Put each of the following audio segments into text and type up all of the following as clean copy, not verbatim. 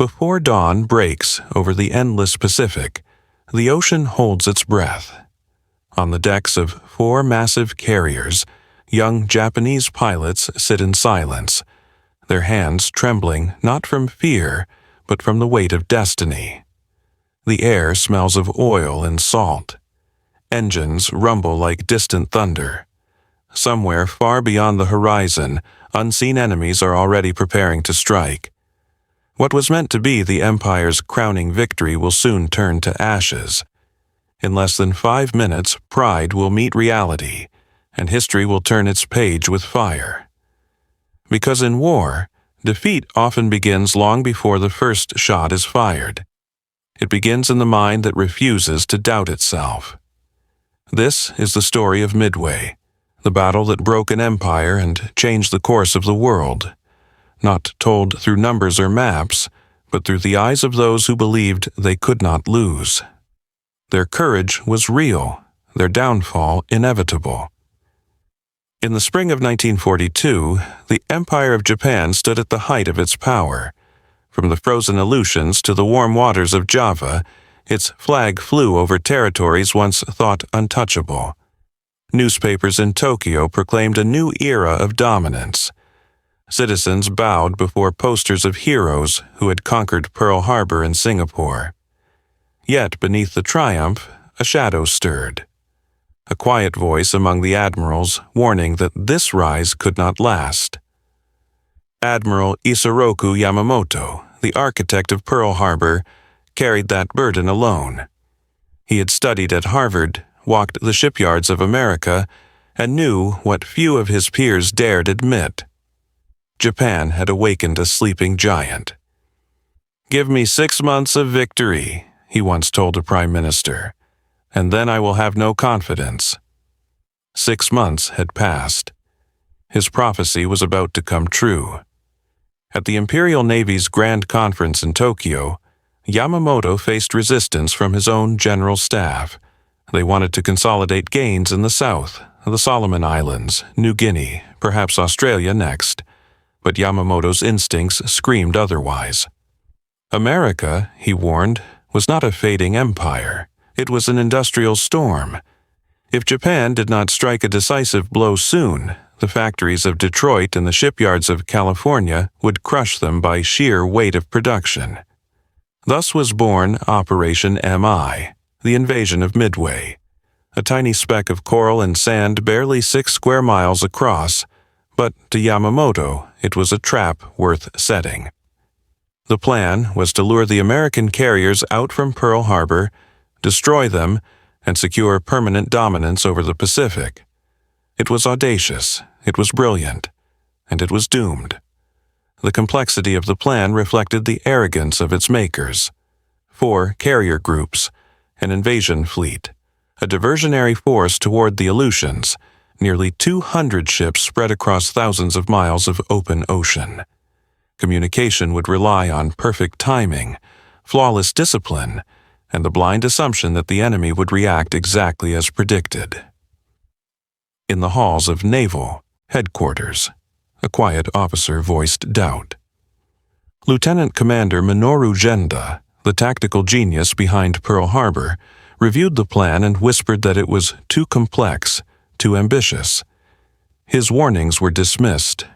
Before dawn breaks over the endless Pacific, the ocean holds its breath. On the decks of 4 massive carriers, young Japanese pilots sit in silence, their hands trembling not from fear, but from the weight of destiny. The air smells of oil and salt. Engines rumble like distant thunder. Somewhere far beyond the horizon, unseen enemies are already preparing to strike. What was meant to be the Empire's crowning victory will soon turn to ashes. In less than 5 minutes, pride will meet reality, and history will turn its page with fire. Because in war, defeat often begins long before the first shot is fired. It begins in the mind that refuses to doubt itself. This is the story of Midway, the battle that broke an empire and changed the course of the world, not told through numbers or maps, but through the eyes of those who believed they could not lose. Their courage was real, their downfall inevitable. In the spring of 1942, the Empire of Japan stood at the height of its power. From the frozen Aleutians to the warm waters of Java, its flag flew over territories once thought untouchable. Newspapers in Tokyo proclaimed a new era of dominance. Citizens bowed before posters of heroes who had conquered Pearl Harbor and Singapore. Yet beneath the triumph, a shadow stirred. A quiet voice among the admirals warning that this rise could not last. Admiral Isoroku Yamamoto, the architect of Pearl Harbor, carried that burden alone. He had studied at Harvard, walked the shipyards of America, and knew what few of his peers dared admit. Japan had awakened a sleeping giant. "Give me 6 months of victory," he once told a prime minister, "and then I will have no confidence." 6 months had passed. His prophecy was about to come true. At the Imperial Navy's Grand Conference in Tokyo, Yamamoto faced resistance from his own general staff. They wanted to consolidate gains in the south, the Solomon Islands, New Guinea, perhaps Australia next. But Yamamoto's instincts screamed otherwise. America, he warned, was not a fading empire. It was an industrial storm. If Japan did not strike a decisive blow soon, the factories of Detroit and the shipyards of California would crush them by sheer weight of production. Thus was born Operation MI, the invasion of Midway, a tiny speck of coral and sand barely 6 square miles across, but to Yamamoto it was a trap worth setting. The plan was to lure the American carriers out from Pearl Harbor, destroy them, and secure permanent dominance over the Pacific. It was audacious, it was brilliant, and it was doomed. The complexity of the plan reflected the arrogance of its makers. 4 carrier groups, an invasion fleet, a diversionary force toward the Aleutians, nearly 200 ships spread across thousands of miles of open ocean. Communication would rely on perfect timing, flawless discipline, and the blind assumption that the enemy would react exactly as predicted. In the halls of Naval Headquarters, a quiet officer voiced doubt. Lieutenant Commander Minoru Genda, the tactical genius behind Pearl Harbor, reviewed the plan and whispered that it was too complex, too ambitious. His warnings were dismissed.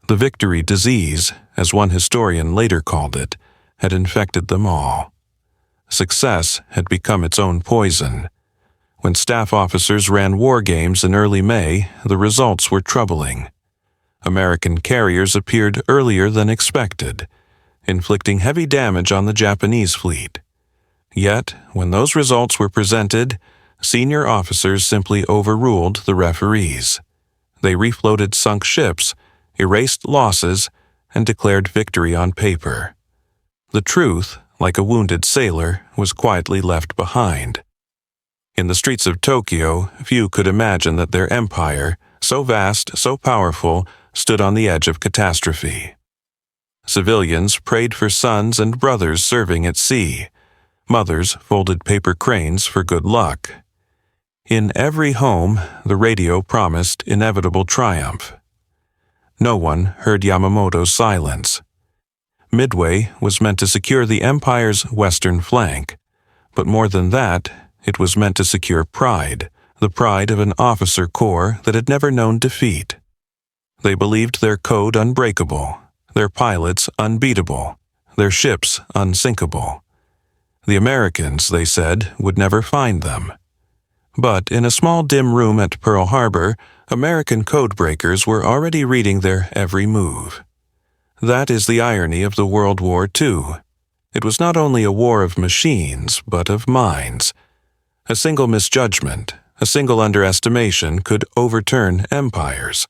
The victory disease, as one historian later called it, had infected them all. Success had become its own poison. When staff officers ran war games in early May, the results were troubling. American carriers appeared earlier than expected, inflicting heavy damage on the Japanese fleet. Yet, when those results were presented, senior officers simply overruled the referees. They refloated sunk ships, erased losses, and declared victory on paper. The truth, like a wounded sailor, was quietly left behind. In the streets of Tokyo, few could imagine that their empire, so vast, so powerful, stood on the edge of catastrophe. Civilians prayed for sons and brothers serving at sea. Mothers folded paper cranes for good luck. In every home, the radio promised inevitable triumph. No one heard Yamamoto's silence. Midway was meant to secure the Empire's western flank, but more than that, it was meant to secure pride, the pride of an officer corps that had never known defeat. They believed their code unbreakable, their pilots unbeatable, their ships unsinkable. The Americans, they said, would never find them. But in a small dim room at Pearl Harbor, American codebreakers were already reading their every move. That is the irony of the World War II. It was not only a war of machines, but of minds. A single misjudgment, a single underestimation could overturn empires.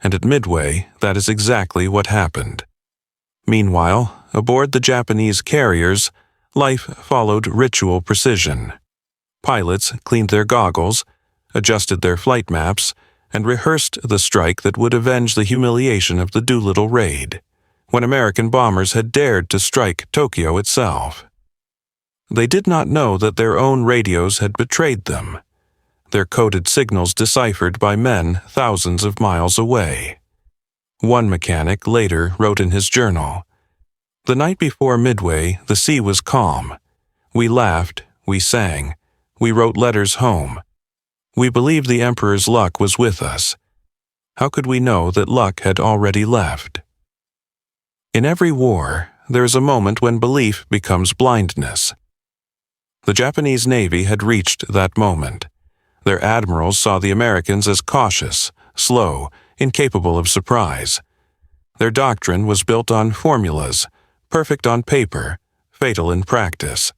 And at Midway, that is exactly what happened. Meanwhile, aboard the Japanese carriers, life followed ritual precision. Pilots cleaned their goggles, adjusted their flight maps, and rehearsed the strike that would avenge the humiliation of the Doolittle Raid, when American bombers had dared to strike Tokyo itself. They did not know that their own radios had betrayed them, their coded signals deciphered by men thousands of miles away. One mechanic later wrote in his journal, "The night before Midway, the sea was calm. We laughed, we sang, we wrote letters home. We believed the Emperor's luck was with us. How could we know that luck had already left?" In every war, there is a moment when belief becomes blindness. The Japanese Navy had reached that moment. Their admirals saw the Americans as cautious, slow, incapable of surprise. Their doctrine was built on formulas, perfect on paper, fatal in practice.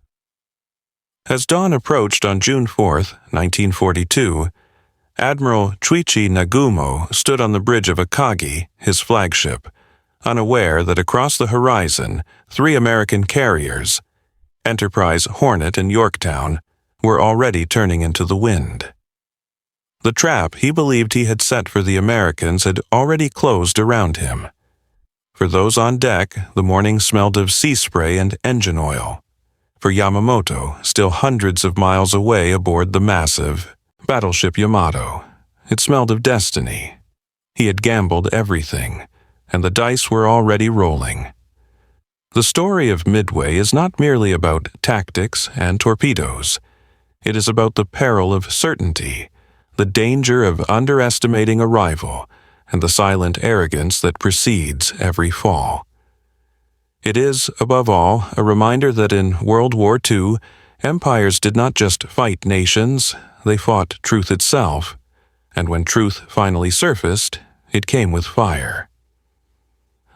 As dawn approached on June 4, 1942, Admiral Chuichi Nagumo stood on the bridge of Akagi, his flagship, unaware that across the horizon 3 American carriers, Enterprise Hornet and Yorktown, were already turning into the wind. The trap he believed he had set for the Americans had already closed around him. For those on deck, the morning smelled of sea spray and engine oil. For Yamamoto, still hundreds of miles away aboard the massive battleship Yamato, it smelled of destiny. He had gambled everything, and the dice were already rolling. The story of Midway is not merely about tactics and torpedoes. It is about the peril of certainty, the danger of underestimating a rival, and the silent arrogance that precedes every fall. It is, above all, a reminder that in World War II, empires did not just fight nations, they fought truth itself, and when truth finally surfaced, it came with fire.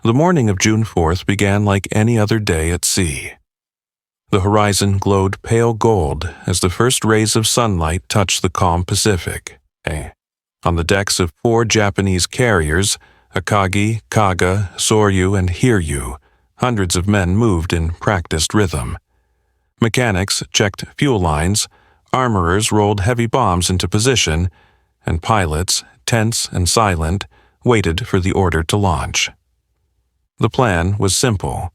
The morning of June 4th began like any other day at sea. The horizon glowed pale gold as the first rays of sunlight touched the calm Pacific. On the decks of 4 Japanese carriers, Akagi, Kaga, Soryu, and Hiryu, hundreds of men moved in practiced rhythm. Mechanics checked fuel lines, armorers rolled heavy bombs into position, and pilots, tense and silent, waited for the order to launch. The plan was simple.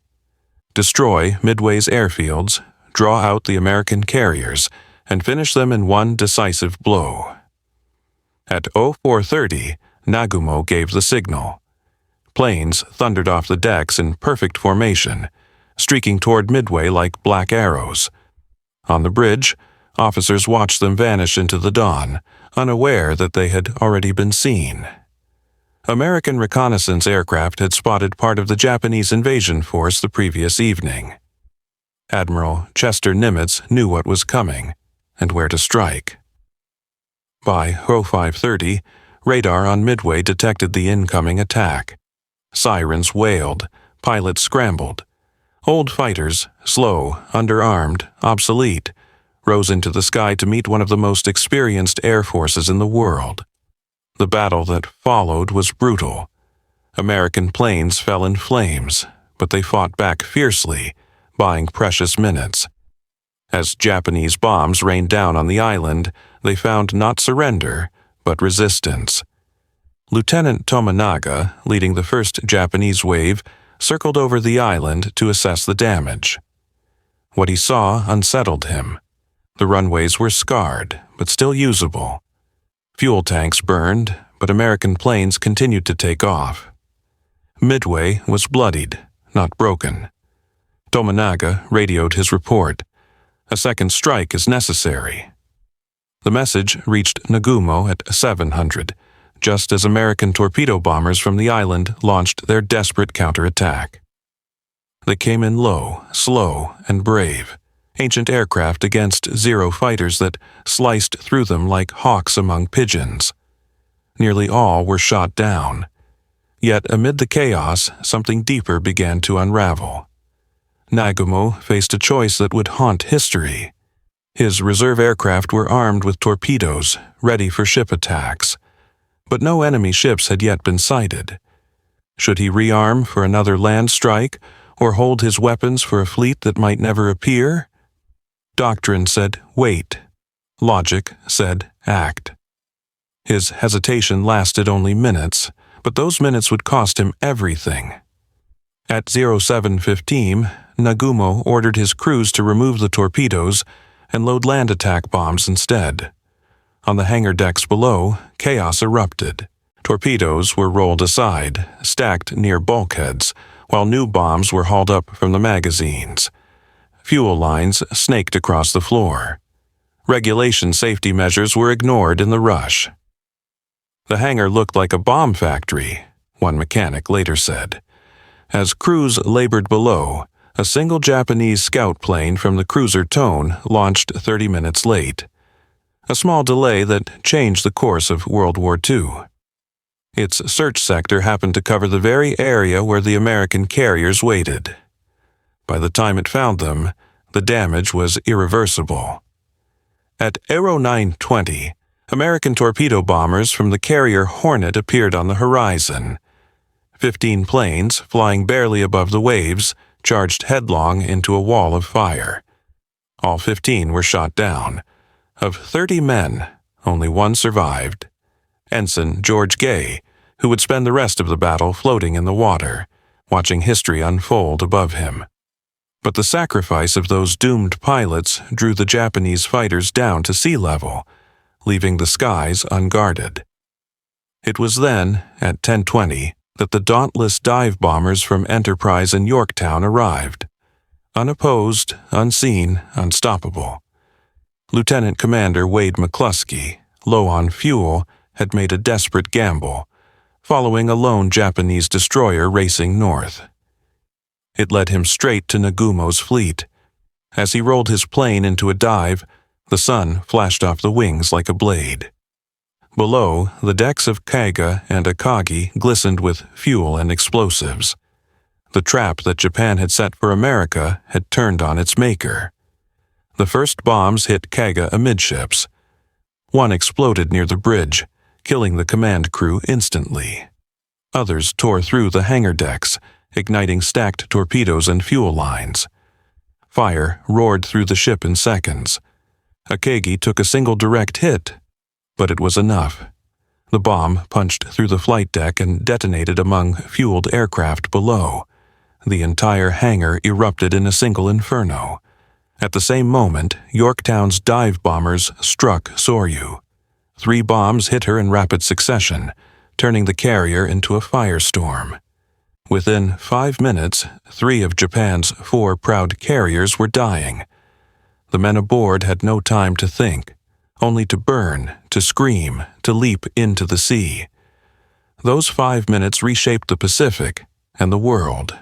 Destroy Midway's airfields, draw out the American carriers, and finish them in one decisive blow. At 0430, Nagumo gave the signal. Planes thundered off the decks in perfect formation, streaking toward Midway like black arrows. On the bridge, officers watched them vanish into the dawn, unaware that they had already been seen. American reconnaissance aircraft had spotted part of the Japanese invasion force the previous evening. Admiral Chester Nimitz knew what was coming and where to strike. By 0530, radar on Midway detected the incoming attack. Sirens wailed, pilots scrambled. Old fighters, slow, underarmed, obsolete, rose into the sky to meet one of the most experienced air forces in the world. The battle that followed was brutal. American planes fell in flames, but they fought back fiercely, buying precious minutes. As Japanese bombs rained down on the island, they found not surrender, but resistance. Lieutenant Tominaga, leading the first Japanese wave, circled over the island to assess the damage. What he saw unsettled him. The runways were scarred, but still usable. Fuel tanks burned, but American planes continued to take off. Midway was bloodied, not broken. Tominaga radioed his report. A second strike is necessary. The message reached Nagumo at 700, just as American torpedo bombers from the island launched their desperate counterattack. They came in low, slow, and brave, ancient aircraft against Zero fighters that sliced through them like hawks among pigeons. Nearly all were shot down. Yet amid the chaos, something deeper began to unravel. Nagumo faced a choice that would haunt history. His reserve aircraft were armed with torpedoes, ready for ship attacks. But no enemy ships had yet been sighted. Should he rearm for another land strike, or hold his weapons for a fleet that might never appear? Doctrine said, wait. Logic said, act. His hesitation lasted only minutes, but those minutes would cost him everything. At 07:15, Nagumo ordered his crews to remove the torpedoes and load land attack bombs instead. On the hangar decks below, chaos erupted. Torpedoes were rolled aside, stacked near bulkheads, while new bombs were hauled up from the magazines. Fuel lines snaked across the floor. Regulation safety measures were ignored in the rush. The hangar looked like a bomb factory, one mechanic later said. As crews labored below, a single Japanese scout plane from the cruiser Tone launched 30 minutes late. A small delay that changed the course of World War II. Its search sector happened to cover the very area where the American carriers waited. By the time it found them, the damage was irreversible. At Aero 920, American torpedo bombers from the carrier Hornet appeared on the horizon. 15 planes, flying barely above the waves, charged headlong into a wall of fire. All 15 were shot down. Of 30 men, only one survived. Ensign George Gay, who would spend the rest of the battle floating in the water, watching history unfold above him. But the sacrifice of those doomed pilots drew the Japanese fighters down to sea level, leaving the skies unguarded. It was then, at 10:20, that the dauntless dive bombers from Enterprise and Yorktown arrived. Unopposed, unseen, unstoppable. Lieutenant Commander Wade McCluskey, low on fuel, had made a desperate gamble, following a lone Japanese destroyer racing north. It led him straight to Nagumo's fleet. As he rolled his plane into a dive, the sun flashed off the wings like a blade. Below, the decks of Kaga and Akagi glistened with fuel and explosives. The trap that Japan had set for America had turned on its maker. The first bombs hit Kaga amidships. One exploded near the bridge, killing the command crew instantly. Others tore through the hangar decks, igniting stacked torpedoes and fuel lines. Fire roared through the ship in seconds. Akagi took a single direct hit, but it was enough. The bomb punched through the flight deck and detonated among fueled aircraft below. The entire hangar erupted in a single inferno. At the same moment, Yorktown's dive bombers struck Soryu. 3 bombs hit her in rapid succession, turning the carrier into a firestorm. Within 5 minutes, 3 of Japan's 4 proud carriers were dying. The men aboard had no time to think, only to burn, to scream, to leap into the sea. Those 5 minutes reshaped the Pacific and the world.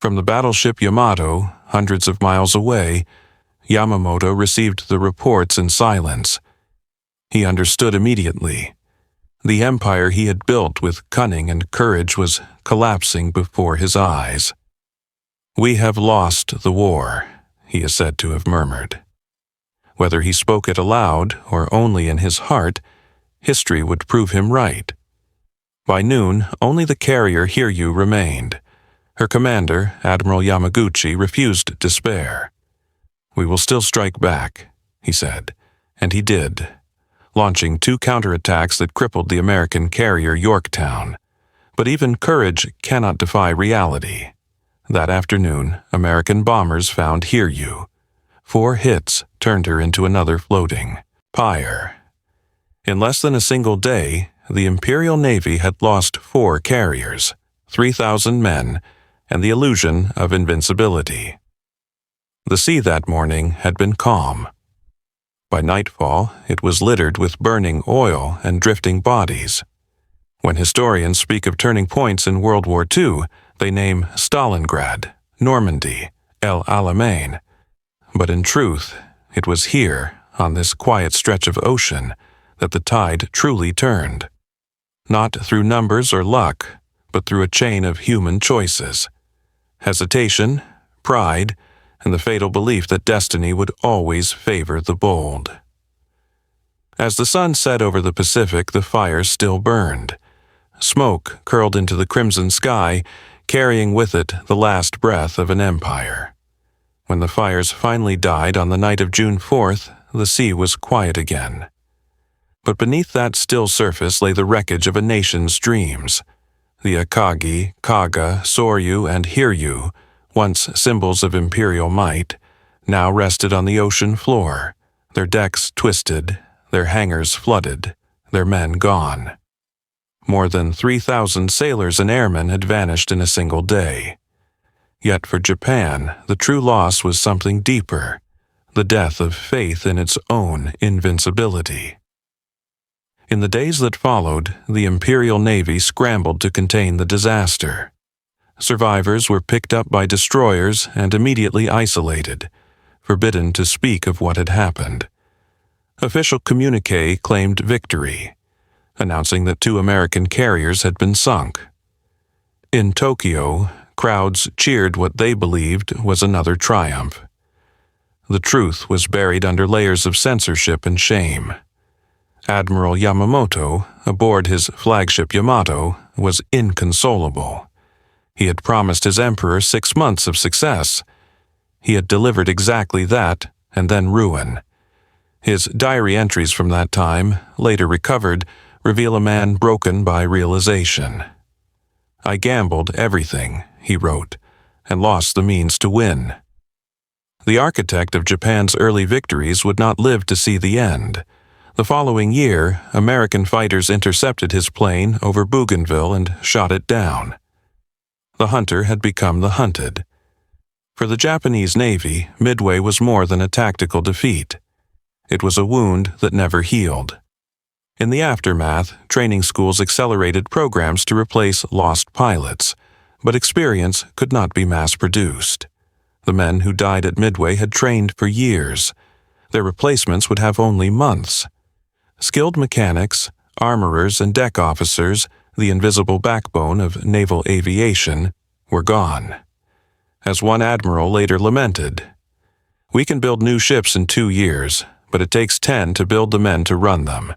From the battleship Yamato, hundreds of miles away, Yamamoto received the reports in silence. He understood immediately. The empire he had built with cunning and courage was collapsing before his eyes. "We have lost the war," he is said to have murmured. Whether he spoke it aloud or only in his heart, history would prove him right. By noon, only the carrier Hiryu remained. Her commander, Admiral Yamaguchi, refused despair. "We will still strike back," he said, and he did, launching 2 counterattacks that crippled the American carrier Yorktown. But even courage cannot defy reality. That afternoon, American bombers found Hiryu. 4 hits turned her into another floating pyre. In less than a single day, the Imperial Navy had lost 4 carriers, 3,000 men, and the illusion of invincibility. The sea that morning had been calm. By nightfall, it was littered with burning oil and drifting bodies. When historians speak of turning points in World War II, they name Stalingrad, Normandy, El Alamein. But in truth, it was here, on this quiet stretch of ocean, that the tide truly turned. Not through numbers or luck, but through a chain of human choices. Hesitation, pride, and the fatal belief that destiny would always favor the bold. As the sun set over the Pacific, the fire still burned. Smoke curled into the crimson sky, carrying with it the last breath of an empire. When the fires finally died on the night of June 4th, the sea was quiet again. But beneath that still surface lay the wreckage of a nation's dreams. The Akagi, Kaga, Soryu, and Hiryu, once symbols of imperial might, now rested on the ocean floor, their decks twisted, their hangars flooded, their men gone. More than 3,000 sailors and airmen had vanished in a single day. Yet for Japan, the true loss was something deeper, the death of faith in its own invincibility. In the days that followed, the Imperial Navy scrambled to contain the disaster. Survivors were picked up by destroyers and immediately isolated, forbidden to speak of what had happened. Official communique claimed victory, announcing that 2 American carriers had been sunk. In Tokyo, crowds cheered what they believed was another triumph. The truth was buried under layers of censorship and shame. Admiral Yamamoto, aboard his flagship Yamato, was inconsolable. He had promised his emperor 6 months of success. He had delivered exactly that, and then ruin. His diary entries from that time, later recovered, reveal a man broken by realization. "I gambled everything," he wrote, "and lost the means to win." The architect of Japan's early victories would not live to see the end. The following year, American fighters intercepted his plane over Bougainville and shot it down. The hunter had become the hunted. For the Japanese Navy, Midway was more than a tactical defeat. It was a wound that never healed. In the aftermath, training schools accelerated programs to replace lost pilots, but experience could not be mass-produced. The men who died at Midway had trained for years. Their replacements would have only months. Skilled mechanics, armorers, and deck officers, the invisible backbone of naval aviation, were gone. As one admiral later lamented, "We can build new ships in 2 years, but it takes 10 to build the men to run them."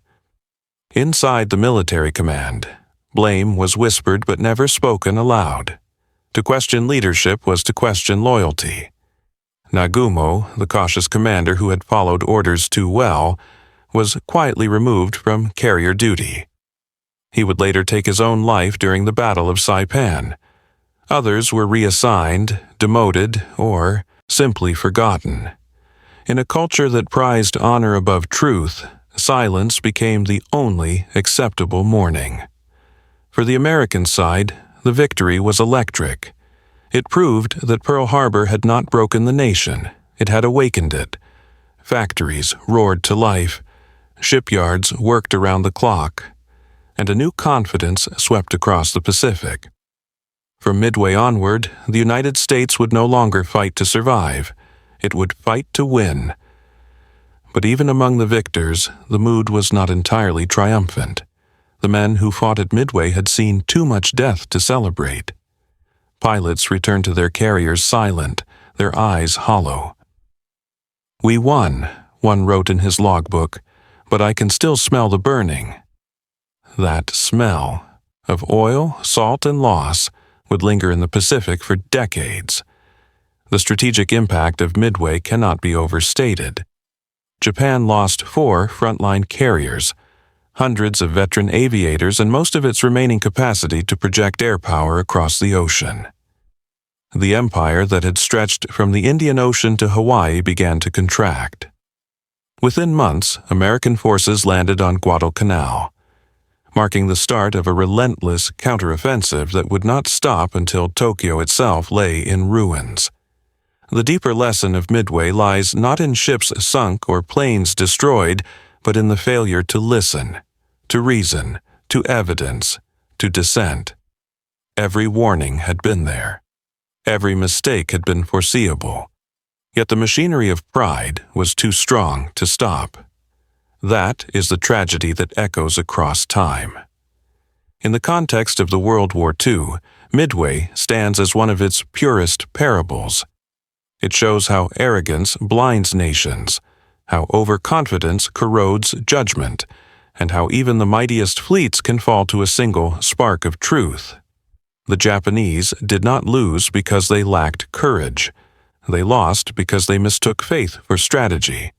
Inside the military command, blame was whispered but never spoken aloud. To question leadership was to question loyalty. Nagumo, the cautious commander who had followed orders too well, was quietly removed from carrier duty. He would later take his own life during the Battle of Saipan. Others were reassigned, demoted, or simply forgotten. In a culture that prized honor above truth, silence became the only acceptable mourning. For the American side, the victory was electric. It proved that Pearl Harbor had not broken the nation, it had awakened it. Factories roared to life, shipyards worked around the clock, and a new confidence swept across the Pacific. From Midway onward, the United States would no longer fight to survive, it would fight to win. But even among the victors, the mood was not entirely triumphant. The men who fought at Midway had seen too much death to celebrate. Pilots returned to their carriers silent, their eyes hollow. "We won," one wrote in his logbook, "but I can still smell the burning." That smell of oil, salt, and loss would linger in the Pacific for decades. The strategic impact of Midway cannot be overstated. Japan lost 4 frontline carriers, hundreds of veteran aviators, and most of its remaining capacity to project air power across the ocean. The empire that had stretched from the Indian Ocean to Hawaii began to contract. Within months, American forces landed on Guadalcanal. marking the start of a relentless counteroffensive that would not stop until Tokyo itself lay in ruins. The deeper lesson of Midway lies not in ships sunk or planes destroyed, but in the failure to listen, to reason, to evidence, to dissent. Every warning had been there. Every mistake had been foreseeable. Yet the machinery of pride was too strong to stop. That is the tragedy that echoes across time. In the context of the World War II, Midway stands as one of its purest parables. It shows how arrogance blinds nations, how overconfidence corrodes judgment, and how even the mightiest fleets can fall to a single spark of truth. The Japanese did not lose because they lacked courage. They lost because they mistook faith for strategy.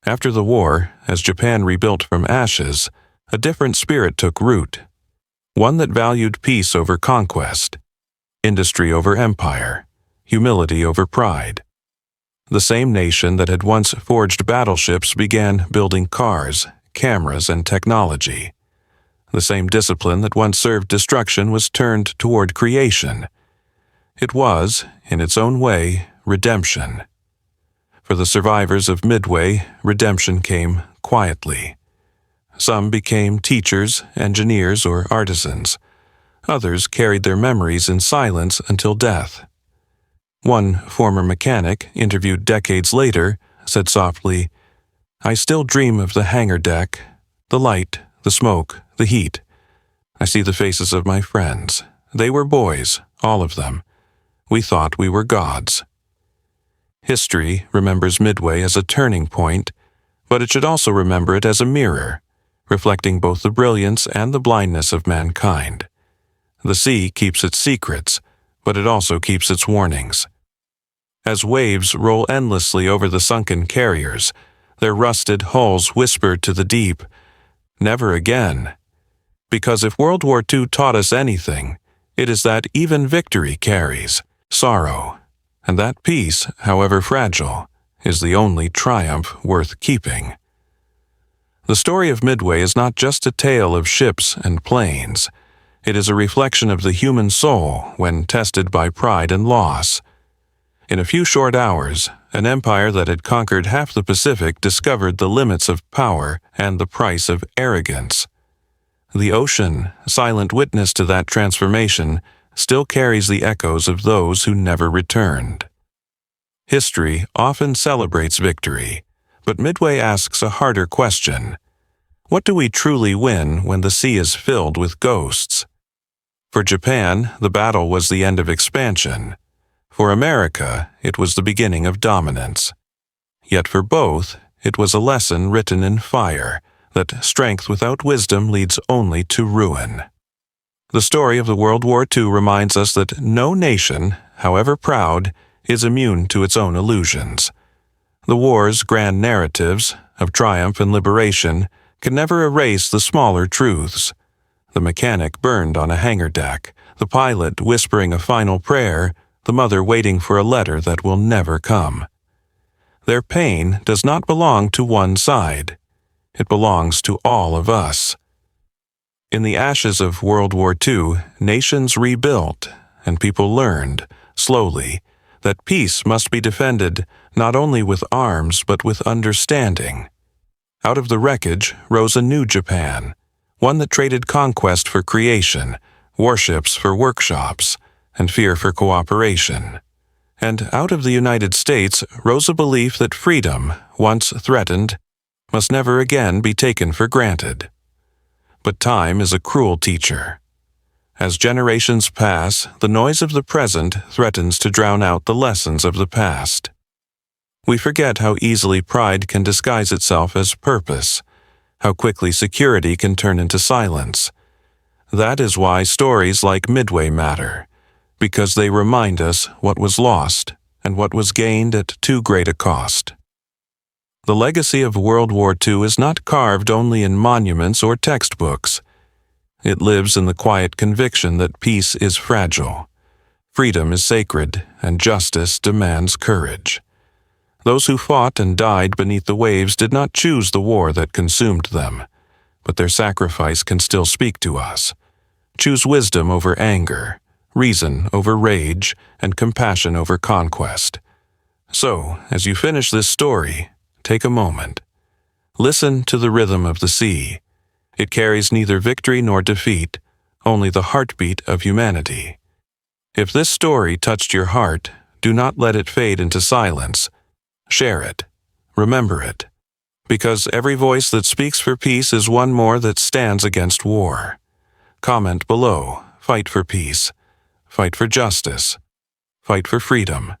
After the war, as Japan rebuilt from ashes, a different spirit took root, one that valued peace over conquest, industry over empire, humility over pride. The same nation that had once forged battleships began building cars, cameras, and technology. The same discipline that once served destruction was turned toward creation. It was, in its own way, redemption. For the survivors of Midway, redemption came quietly. Some became teachers, engineers, or artisans. Others carried their memories in silence until death. One former mechanic, interviewed decades later, said softly, "I still dream of the hangar deck, the light, the smoke, the heat. I see the faces of my friends. They were boys, all of them. We thought we were gods." History remembers Midway as a turning point, but it should also remember it as a mirror, reflecting both the brilliance and the blindness of mankind. The sea keeps its secrets, but it also keeps its warnings. As waves roll endlessly over the sunken carriers, their rusted hulls whisper to the deep, "Never again." Because if World War II taught us anything, it is that even victory carries sorrow, and that peace, however fragile, is the only triumph worth keeping. The story of Midway is not just a tale of ships and planes. It is a reflection of the human soul when tested by pride and loss. In a few short hours, an empire that had conquered half the Pacific discovered the limits of power and the price of arrogance. The ocean, silent witness to that transformation, still carries the echoes of those who never returned. History often celebrates victory, but Midway asks a harder question. What do we truly win when the sea is filled with ghosts? For Japan, the battle was the end of expansion. For America, it was the beginning of dominance. Yet for both, it was a lesson written in fire, that strength without wisdom leads only to ruin. The story of the World War II reminds us that no nation, however proud, is immune to its own illusions. The war's grand narratives, of triumph and liberation, can never erase the smaller truths. The mechanic burned on a hangar deck, the pilot whispering a final prayer, the mother waiting for a letter that will never come. Their pain does not belong to one side. It belongs to all of us. In the ashes of World War II, nations rebuilt, and people learned, slowly, that peace must be defended not only with arms but with understanding. Out of the wreckage rose a new Japan, one that traded conquest for creation, warships for workshops, and fear for cooperation. And out of the United States rose a belief that freedom, once threatened, must never again be taken for granted. But time is a cruel teacher. As generations pass, the noise of the present threatens to drown out the lessons of the past. We forget how easily pride can disguise itself as purpose, how quickly security can turn into silence. That is why stories like Midway matter, because they remind us what was lost and what was gained at too great a cost. The legacy of World War II is not carved only in monuments or textbooks. It lives in the quiet conviction that peace is fragile, freedom is sacred, and justice demands courage. Those who fought and died beneath the waves did not choose the war that consumed them. but their sacrifice can still speak to us. Choose wisdom over anger, reason over rage, and compassion over conquest. So, as you finish this story, take a moment. Listen to the rhythm of the sea. It carries neither victory nor defeat, only the heartbeat of humanity. If this story touched your heart, do not let it fade into silence. Share it. Remember it. Because every voice that speaks for peace is one more that stands against war. Comment below. Fight for peace. Fight for justice. Fight for freedom.